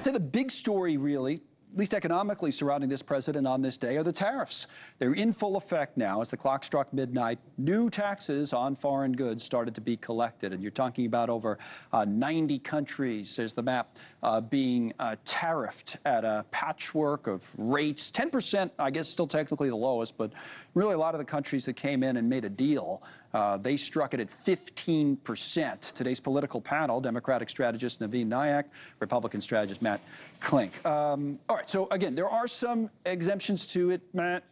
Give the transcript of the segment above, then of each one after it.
So the big story, really, at least economically, surrounding this president on this day are the tariffs. They're in full effect now. As the clock struck midnight, new taxes on foreign goods started to be collected. And you're talking about over 90 countries, there's the map, being tariffed at a patchwork of rates. 10%, I guess, still technically the lowest, but really a lot of the countries that came in and made a deal, they struck it at 15%. Today's political panel, Democratic strategist Navin Nayak, Republican strategist Matt Klink. All right, so again, there are some exemptions to it, Matt,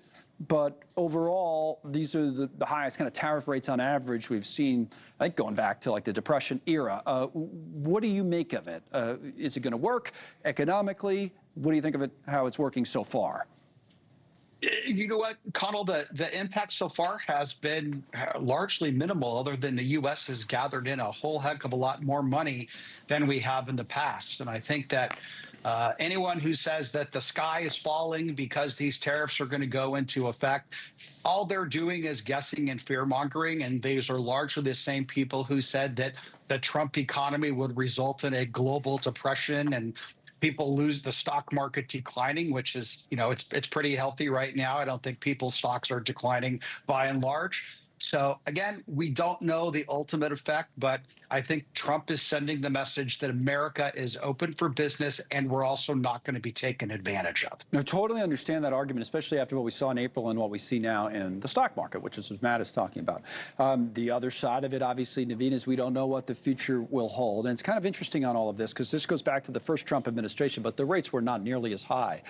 but overall, these are the highest kind of tariff rates on average we've seen, I think, going back to like the Depression era. What do you make of it? Is it going to work economically? What do you think of it, how it's working so far? You know what, Connell, the impact so far has been largely minimal, other than the U.S. has gathered in a whole heck of a lot more money than we have in the past. And I think that anyone who says that the sky is falling because these tariffs are going to go into effect, all they're doing is guessing and fear-mongering, and these are largely the same people who said that the Trump economy would result in a global depression and people lose the stock market declining, which is, you know, it's pretty healthy right now. I don't think people's stocks are declining by and large. So again, we don't know the ultimate effect, but I think Trump is sending the message that America is open for business and we're also not going to be taken advantage of. I totally understand that argument, especially after what we saw in April and what we see now in the stock market, which is what Matt is talking about. The other side of it, obviously, Navin, is we don't know what the future will hold. And it's kind of interesting on all of this because this goes back to the first Trump administration, but the rates were not nearly as high.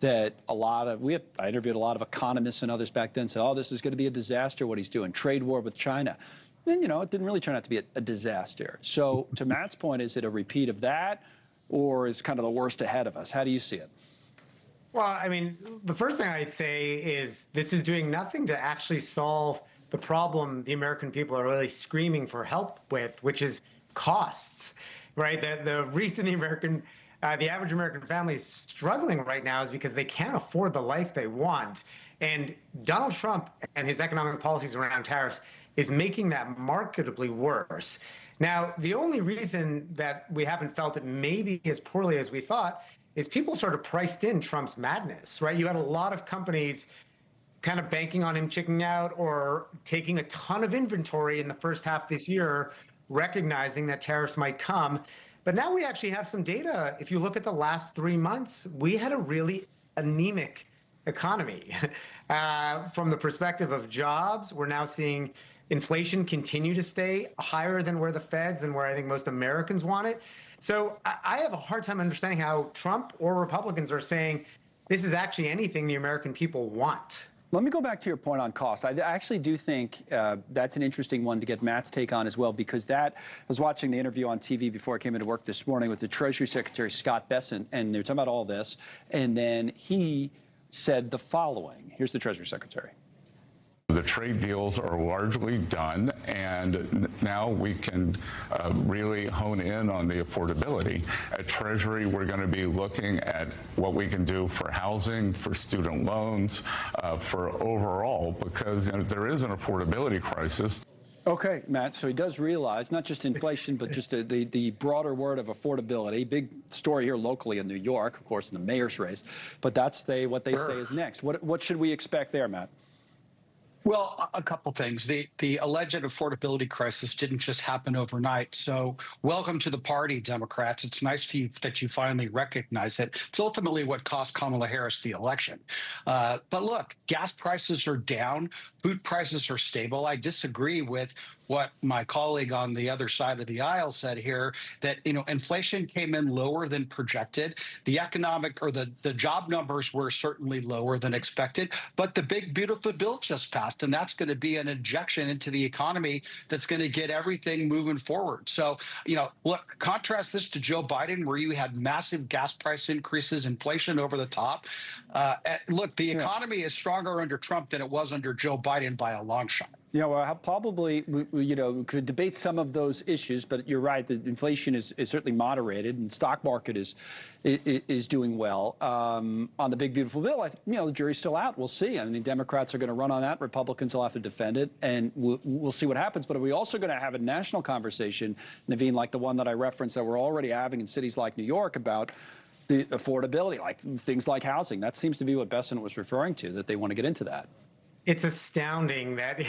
That I interviewed a lot of economists and others back then, said, oh, this is going to be a disaster, what he's doing. Trade war with China. Then, you know, it didn't really turn out to be a disaster. So to Matt's point, is it a repeat of that, or is kind of the worst ahead of us? How do you see it? Well, I mean, the first thing I'd say is this is doing nothing to actually solve the problem the American people are really screaming for help with, which is costs, right? The reason the average American family is struggling right now is because they can't afford the life they want. And Donald Trump and his economic policies around tariffs is making that markedly worse. Now, the only reason that we haven't felt it maybe as poorly as we thought is people sort of priced in Trump's madness, right? You had a lot of companies kind of banking on him chickening out or taking a ton of inventory in the first half this year, recognizing that tariffs might come. But now we actually have some data. If you look at the last 3 months, we had a really anemic economy. From the perspective of jobs, we're now seeing inflation continue to stay higher than where the Feds and where I think most Americans want it. So I have a hard time understanding how Trump or Republicans are saying this is actually anything the American people want. Let me go back to your point on cost. I actually do think that's an interesting one to get Matt's take on as well, because I was watching the interview on TV before I came into work this morning with the Treasury Secretary, Scott Bessent, and they were talking about all this. And then he said the following. Here's the Treasury Secretary. The trade deals are largely done, and now we can really hone in on the affordability. At Treasury, we're going to be looking at what we can do for housing, for student loans, for overall, because there is an affordability crisis. Okay, Matt, so he does realize not just inflation, but just the broader word of affordability. Big story here locally in New York, of course, in the mayor's race. But that's what they say is next. What should we expect there, Matt? Well, a couple things. The alleged affordability crisis didn't just happen overnight. So welcome to the party, Democrats. It's nice that you finally recognize it. It's ultimately what cost Kamala Harris the election. But look, gas prices are down. Food prices are stable. I disagree with what my colleague on the other side of the aisle said here, that, you know, inflation came in lower than projected. The economic or the job numbers were certainly lower than expected, but the big, beautiful bill just passed, and that's going to be an injection into the economy that's going to get everything moving forward. So, you know, look, contrast this to Joe Biden, where you had massive gas price increases, inflation over the top. Look, the economy is stronger under Trump than it was under Joe Biden by a long shot. Yeah, well, probably, you know, could debate some of those issues, but you're right. The inflation is certainly moderated, and stock market is doing well. On the big, beautiful bill, you know, the jury's still out. We'll see. I mean, the Democrats are going to run on that. Republicans will have to defend it, and we'll see what happens. But are we also going to have a national conversation, Navin, like the one that I referenced that we're already having in cities like New York about The affordability, like things like housing. That seems to be what Bessent was referring to, that they want to get into that. It's astounding that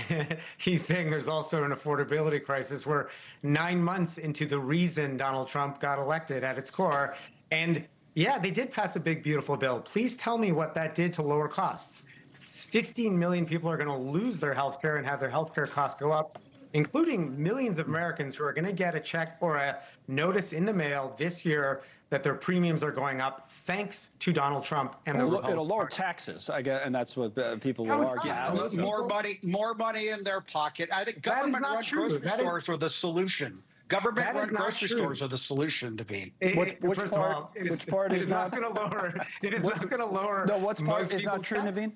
he's saying there's also an affordability crisis. We're 9 months into the reason Donald Trump got elected at its core. And yeah, they did pass a big, beautiful bill. Please tell me what that did to lower costs. 15 million people are going to lose their health care and have their health care costs go up, including millions of Americans who are going to get a check or a notice in the mail this year that their premiums are going up thanks to Donald Trump and the Republican It'll lower Party. taxes, I guess, and that's what people No, will it's argue. not. More money in their pocket. I think That is government-run not true. grocery That is- stores are the solution. Government-run That is not grocery true. stores are the solution, Devine. Which First of part- all, which part it is is not not- going to lower. It is not going to lower. No, what's part most is not people's true, tax- Naveen?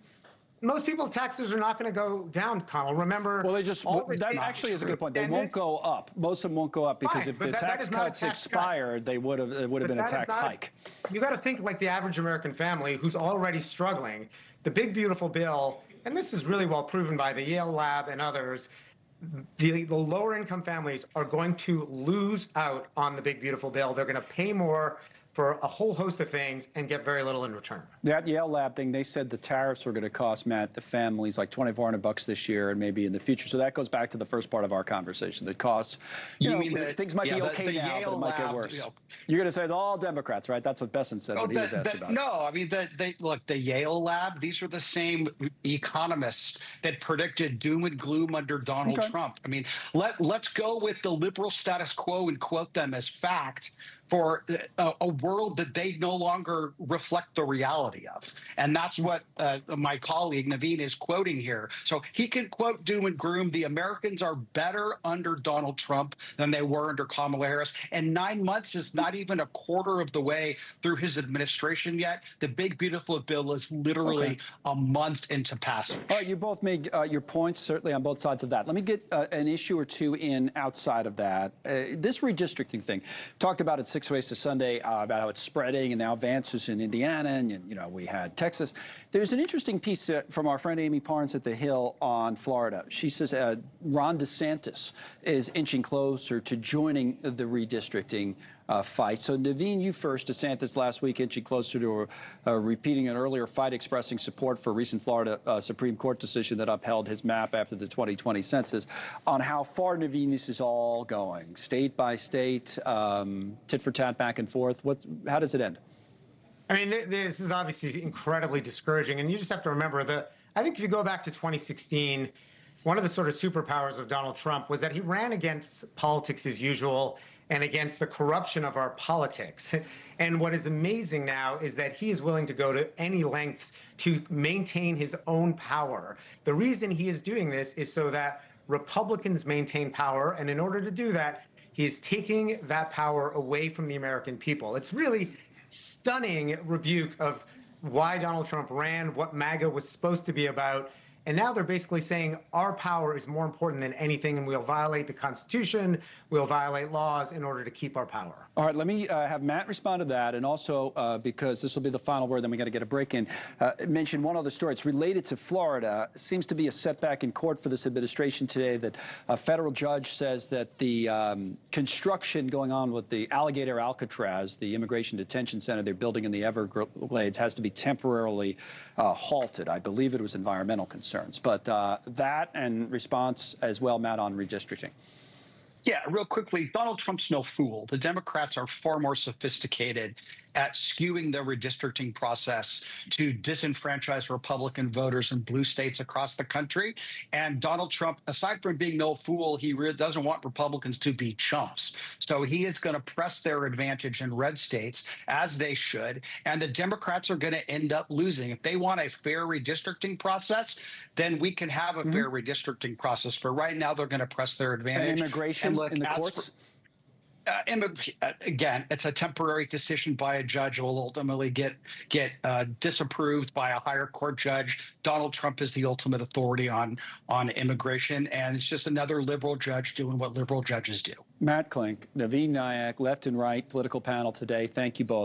Most people's taxes are not going to go down, Connell. Remember, Well, they just, all this that is actually is a true. good point. They And won't it- go up. Most of them won't go up because Fine, if but the that tax is not a cuts tax cut. expired, it would have been a that is tax not- hike. You got to think like the average American family who's already struggling. The big, beautiful bill, and this is really well proven by the Yale Lab and others, the lower income families are going to lose out on the big, beautiful bill. They're going to pay more for a whole host of things and get very little in return. That Yale Lab thing, they said the tariffs were going to cost, Matt, the families like $2,400 this year and maybe in the future. So that goes back to the first part of our conversation. The costs, things might be okay now, but it might get worse. You're going to say it's all Democrats, right? That's what Bessent said when he was asked about it. No, I mean, look, the Yale Lab, these are the same economists that predicted doom and gloom under Donald Trump. I mean, let's go with the liberal status quo and quote them as fact for a world that they no longer reflect the reality of. And that's what my colleague Naveen is quoting here. So he can quote doom and gloom. The Americans are better under Donald Trump than they were under Kamala Harris. And 9 months is not even a quarter of the way through his administration yet. The big, beautiful bill is literally a month into passage. All right, you both made your points, certainly on both sides of that. Let me get an issue or two in outside of that. This redistricting thing, talked about it 6 ways to Sunday, about how it's spreading and now advances in Indiana, and we had Texas. There's an interesting piece from our friend Amy Parnes at The Hill on Florida. She says Ron DeSantis is inching closer to joining the redistricting fight. So, Naveen, you first. DeSantis last week inching closer to repeating an earlier fight, expressing support for a recent Florida Supreme Court decision that upheld his map after the 2020 census. On how far, Naveen, this is all going, state by state, tit for tat, back and forth. How does it end? I mean, this is obviously incredibly discouraging. And you just have to remember that I think if you go back to 2016, one of the sort of superpowers of Donald Trump was that he ran against politics as usual and against the corruption of our politics. And what is amazing now is that he is willing to go to any lengths to maintain his own power. The reason he is doing this is so that Republicans maintain power. And in order to do that, he is taking that power away from the American people. It's really stunning rebuke of why Donald Trump ran, what MAGA was supposed to be about. And now they're basically saying our power is more important than anything, and we'll violate the Constitution, we'll violate laws in order to keep our power. All right, let me have Matt respond to that, and also, because this will be the final word, then we got to get a break in, mention one other story. It's related to Florida. It seems to be a setback in court for this administration today that a federal judge says that the construction going on with the Alligator Alcatraz, the immigration detention center they're building in the Everglades, has to be temporarily halted. I believe it was environmental concerns. But that and response as well, Matt, on redistricting. Yeah, real quickly, Donald Trump's no fool. The Democrats are far more sophisticated at skewing the redistricting process to disenfranchise Republican voters in blue states across the country. And Donald Trump, aside from being no fool, he really doesn't want Republicans to be chumps. So he is going to press their advantage in red states, as they should. And the Democrats are going to end up losing. If they want a fair redistricting process, then we can have a fair redistricting process. But right now, they're going to press their advantage. And immigration in the courts? Again, it's a temporary decision by a judge who will ultimately get disapproved by a higher court judge. Donald Trump is the ultimate authority on immigration, and it's just another liberal judge doing what liberal judges do. Matt Klink, Naveen Nayak, left and right political panel today. Thank you both.